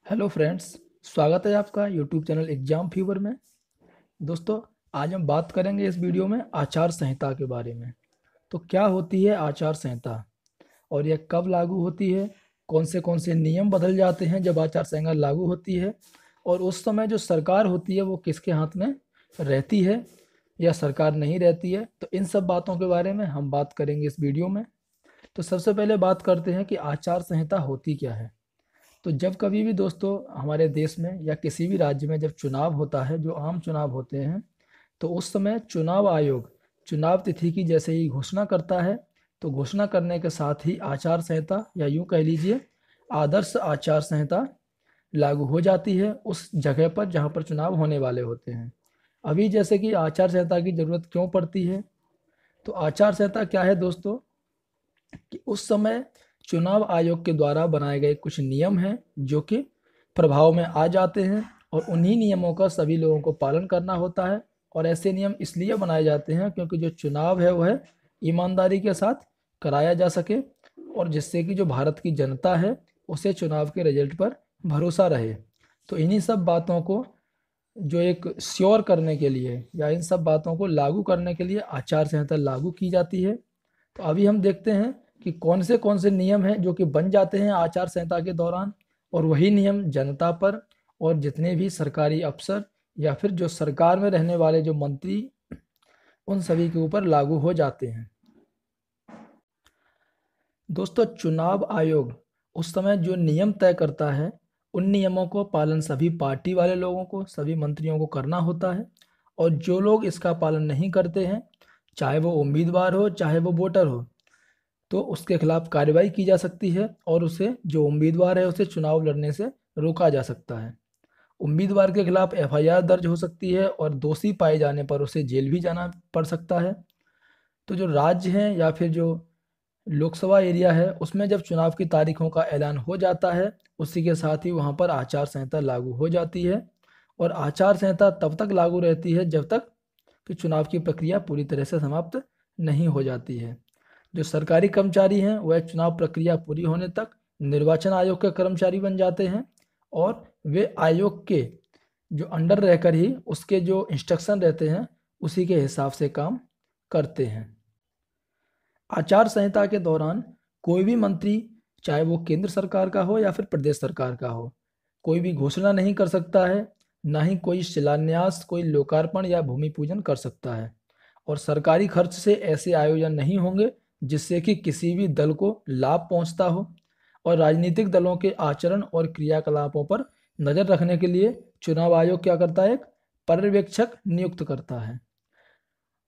Hello friends. स्वागत है आपका यूट्यूब चैनल एग्जाम फीवर में। दोस्तों, आज हम बात करेंगे इस वीडियो में आचार संहिता के बारे में। तो क्या होती है आचार संहिता और यह कब लागू होती है, कौन से नियम बदल जाते हैं जब आचार संहिता लागू होती है, और उस समय जो सरकार होती है वो किसके हाथ में रहती है या सरकार नहीं रहती है। तो इन सब बातों के बारे में हम बात करेंगे इस वीडियो में। तो सबसे पहले बात करते हैं कि आचार संहिता होती क्या है। तो जब कभी भी दोस्तों हमारे देश में या किसी भी राज्य में जब चुनाव होता है, जो आम चुनाव होते हैं, तो उस समय चुनाव आयोग चुनाव तिथि की जैसे ही घोषणा करता है, तो घोषणा करने के साथ ही आचार संहिता या यूं कह लीजिए आदर्श आचार संहिता लागू हो जाती है उस जगह पर जहां पर चुनाव होने वाले होते हैं। अभी जैसे कि आचार संहिता की ज़रूरत क्यों पड़ती है, तो आचार संहिता क्या है दोस्तों कि उस समय चुनाव आयोग के द्वारा बनाए गए कुछ नियम हैं जो कि प्रभाव में आ जाते हैं, और उन्हीं नियमों का सभी लोगों को पालन करना होता है। और ऐसे नियम इसलिए बनाए जाते हैं क्योंकि जो चुनाव है वह ईमानदारी के साथ कराया जा सके, और जिससे कि जो भारत की जनता है उसे चुनाव के रिजल्ट पर भरोसा रहे। तो इन्हीं सब बातों को जो एक श्योर करने के लिए या इन सब बातों को लागू करने के लिए आचार संहिता लागू की जाती है। तो अभी हम देखते हैं कि कौन से नियम हैं जो कि बन जाते हैं आचार संहिता के दौरान, और वही नियम जनता पर और जितने भी सरकारी अफसर या फिर जो सरकार में रहने वाले जो मंत्री, उन सभी के ऊपर लागू हो जाते हैं। दोस्तों, चुनाव आयोग उस समय जो नियम तय करता है, उन नियमों को पालन सभी पार्टी वाले लोगों को, सभी मंत्रियों को करना होता है। और जो लोग इसका पालन नहीं करते हैं, चाहे वो उम्मीदवार हो चाहे वो वोटर हो, तो उसके खिलाफ कार्रवाई की जा सकती है और उसे, जो उम्मीदवार है, उसे चुनाव लड़ने से रोका जा सकता है। उम्मीदवार के खिलाफ एफआईआर दर्ज हो सकती है और दोषी पाए जाने पर उसे जेल भी जाना पड़ सकता है। तो जो राज्य हैं या फिर जो लोकसभा एरिया है, उसमें जब चुनाव की तारीखों का ऐलान हो जाता है, उसी के साथ ही वहाँ पर आचार संहिता लागू हो जाती है। और आचार संहिता तब तक लागू रहती है जब तक कि चुनाव की प्रक्रिया पूरी तरह से समाप्त नहीं हो जाती है। जो सरकारी कर्मचारी हैं वह चुनाव प्रक्रिया पूरी होने तक निर्वाचन आयोग के कर्मचारी बन जाते हैं, और वे आयोग के जो अंडर रहकर ही उसके जो इंस्ट्रक्शन रहते हैं उसी के हिसाब से काम करते हैं। आचार संहिता के दौरान कोई भी मंत्री, चाहे वो केंद्र सरकार का हो या फिर प्रदेश सरकार का हो, कोई भी घोषणा नहीं कर सकता है, ना ही कोई शिलान्यास, कोई लोकार्पण या भूमि पूजन कर सकता है। और सरकारी खर्च से ऐसे आयोजन नहीं होंगे जिससे कि किसी भी दल को लाभ पहुंचता हो। और राजनीतिक दलों के आचरण और क्रियाकलापों पर नज़र रखने के लिए चुनाव आयोग क्या करता है, एक पर्यवेक्षक नियुक्त करता है।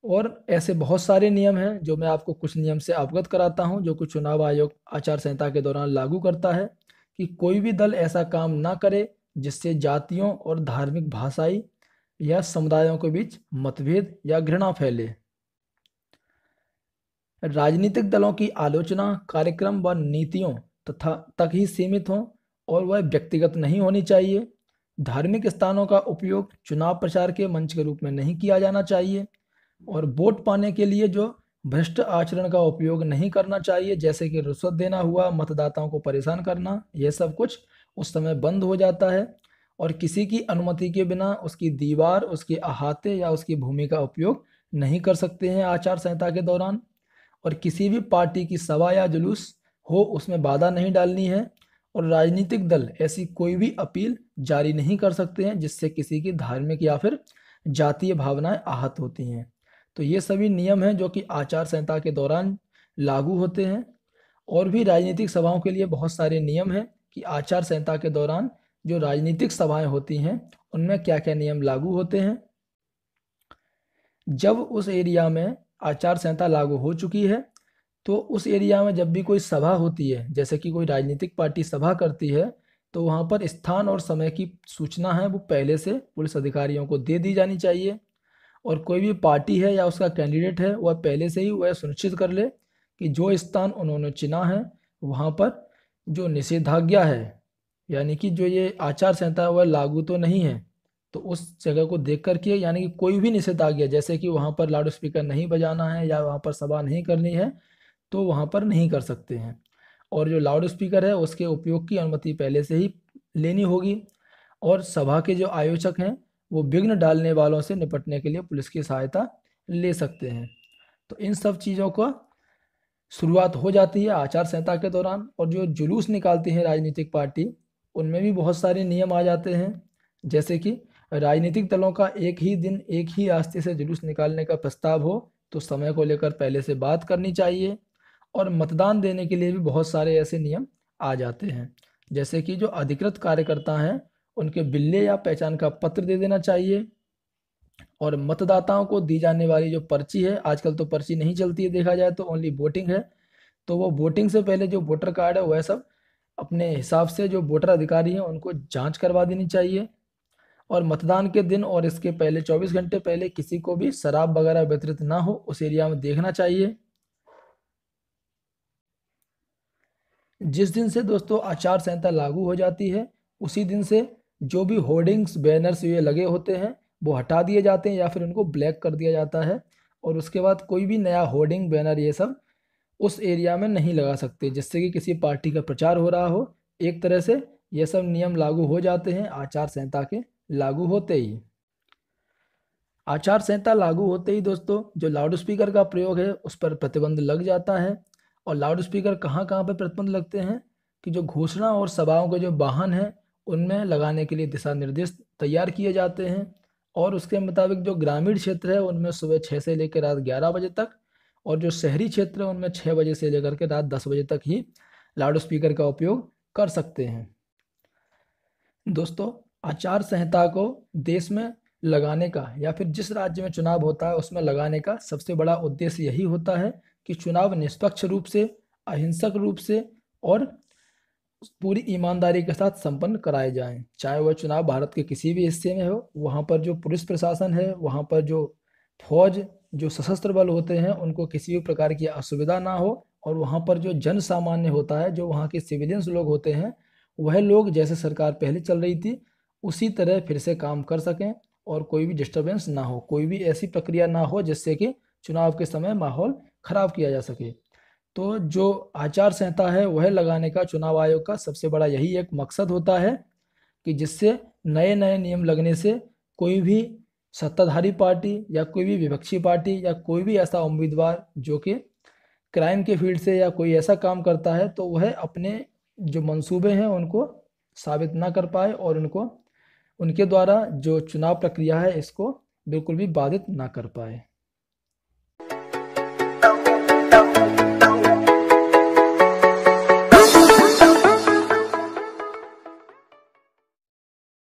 और ऐसे बहुत सारे नियम हैं जो मैं आपको कुछ नियम से अवगत कराता हूं जो कि चुनाव आयोग आचार संहिता के दौरान लागू करता है, कि कोई भी दल ऐसा काम ना करे जिससे जातियों और धार्मिक, भाषाई या समुदायों के बीच मतभेद या घृणा फैले। राजनीतिक दलों की आलोचना कार्यक्रम व नीतियों तथा तक ही सीमित हों और वह व्यक्तिगत नहीं होनी चाहिए। धार्मिक स्थानों का उपयोग चुनाव प्रचार के मंच के रूप में नहीं किया जाना चाहिए। और वोट पाने के लिए जो भ्रष्ट आचरण का उपयोग नहीं करना चाहिए, जैसे कि रिश्वत देना हुआ, मतदाताओं को परेशान करना, यह सब कुछ उस समय बंद हो जाता है। और किसी की अनुमति के बिना उसकी दीवार, उसके अहाते या उसकी भूमि का उपयोग नहीं कर सकते हैं आचार संहिता के दौरान। और किसी भी पार्टी की सभा या जुलूस हो, उसमें बाधा नहीं डालनी है। और राजनीतिक दल ऐसी कोई भी अपील जारी नहीं कर सकते हैं जिससे किसी की धार्मिक या फिर जातीय भावनाएं आहत होती हैं। तो ये सभी नियम हैं जो कि आचार संहिता के दौरान लागू होते हैं। और भी राजनीतिक सभाओं के लिए बहुत सारे नियम हैं कि आचार संहिता के दौरान जो राजनीतिक सभाएं होती हैं उनमें क्या क्या नियम लागू होते हैं। जब उस एरिया में आचार संहिता लागू हो चुकी है, तो उस एरिया में जब भी कोई सभा होती है, जैसे कि कोई राजनीतिक पार्टी सभा करती है, तो वहाँ पर स्थान और समय की सूचना है वो पहले से पुलिस अधिकारियों को दे दी जानी चाहिए। और कोई भी पार्टी है या उसका कैंडिडेट है वह पहले से ही वह सुनिश्चित कर ले कि जो स्थान उन्होंने चुना है वहाँ पर जो निषेधाज्ञा है, यानी कि जो ये आचार संहिता है वह लागू तो नहीं है, तो उस जगह को देख करके, यानी कि कोई भी निषेधाज्ञा, जैसे कि वहाँ पर लाउड स्पीकर नहीं बजाना है या वहाँ पर सभा नहीं करनी है, तो वहाँ पर नहीं कर सकते हैं। और जो लाउड स्पीकर है उसके उपयोग की अनुमति पहले से ही लेनी होगी, और सभा के जो आयोजक हैं वो विघ्न डालने वालों से निपटने के लिए पुलिस की सहायता ले सकते हैं। तो इन सब चीज़ों का शुरुआत हो जाती है आचार संहिता के दौरान। और जो जुलूस निकालती है राजनीतिक पार्टी, उनमें भी बहुत सारे नियम आ जाते हैं, जैसे कि राजनीतिक दलों का एक ही दिन एक ही रास्ते से जुलूस निकालने का प्रस्ताव हो तो समय को लेकर पहले से बात करनी चाहिए। और मतदान देने के लिए भी बहुत सारे ऐसे नियम आ जाते हैं, जैसे कि जो अधिकृत कार्यकर्ता हैं उनके बिल्ले या पहचान का पत्र दे देना चाहिए। और मतदाताओं को दी जाने वाली जो पर्ची है, आजकल तो पर्ची नहीं चलती है देखा जाए तो, ओनली वोटिंग है, तो वो वोटिंग से पहले जो वोटर कार्ड है वह सब अपने हिसाब से जो वोटर अधिकारी हैं उनको जांच करवा देनी चाहिए। और मतदान के दिन और इसके पहले 24 घंटे पहले किसी को भी शराब वगैरह वितरित ना हो उस एरिया में देखना चाहिए। जिस दिन से दोस्तों आचार संहिता लागू हो जाती है उसी दिन से जो भी होर्डिंग्स बैनर्स ये लगे होते हैं वो हटा दिए जाते हैं या फिर उनको ब्लैक कर दिया जाता है। और उसके बाद कोई भी नया होर्डिंग बैनर ये सब उस एरिया में नहीं लगा सकते जिससे कि किसी पार्टी का प्रचार हो रहा हो। एक तरह से ये सब नियम लागू हो जाते हैं आचार संहिता के लागू होते ही। आचार संहिता लागू होते ही दोस्तों जो लाउड स्पीकर का प्रयोग है उस पर प्रतिबंध लग जाता है। और लाउड स्पीकर कहाँ कहाँ पर प्रतिबंध लगते हैं कि जो घोषणा और सभाओं के जो वाहन हैं उनमें लगाने के लिए दिशा निर्देश तैयार किए जाते हैं। और उसके मुताबिक जो ग्रामीण क्षेत्र है उनमें सुबह 6 से लेकर रात 11 बजे तक, और जो शहरी क्षेत्र है उनमें 6 बजे से लेकर के रात 10 बजे तक ही लाउड स्पीकर का उपयोग कर सकते हैं। दोस्तों आचार संहिता को देश में लगाने का या फिर जिस राज्य में चुनाव होता है उसमें लगाने का सबसे बड़ा उद्देश्य यही होता है कि चुनाव निष्पक्ष रूप से, अहिंसक रूप से और पूरी ईमानदारी के साथ संपन्न कराए जाएं। चाहे वह चुनाव भारत के किसी भी हिस्से में हो, वहाँ पर जो पुलिस प्रशासन है, वहाँ पर जो फौज, जो सशस्त्र बल होते हैं उनको किसी भी प्रकार की असुविधा ना हो। और वहाँ पर जो जन सामान्य होता है, जो वहाँ के सिविलियंस लोग होते हैं, वह लोग जैसे सरकार पहले चल रही थी उसी तरह फिर से काम कर सकें और कोई भी डिस्टर्बेंस ना हो, कोई भी ऐसी प्रक्रिया ना हो जिससे कि चुनाव के समय माहौल खराब किया जा सके। तो जो आचार संहिता है वह लगाने का चुनाव आयोग का सबसे बड़ा यही एक मकसद होता है कि जिससे नए नए नियम लगने से कोई भी सत्ताधारी पार्टी या कोई भी विपक्षी पार्टी या कोई भी ऐसा उम्मीदवार जो कि क्राइम के फील्ड से या कोई ऐसा काम करता है तो वह अपने जो मंसूबे हैं उनको साबित ना कर पाए और उनको उनके द्वारा जो चुनाव प्रक्रिया है इसको बिल्कुल भी बाधित ना कर पाए।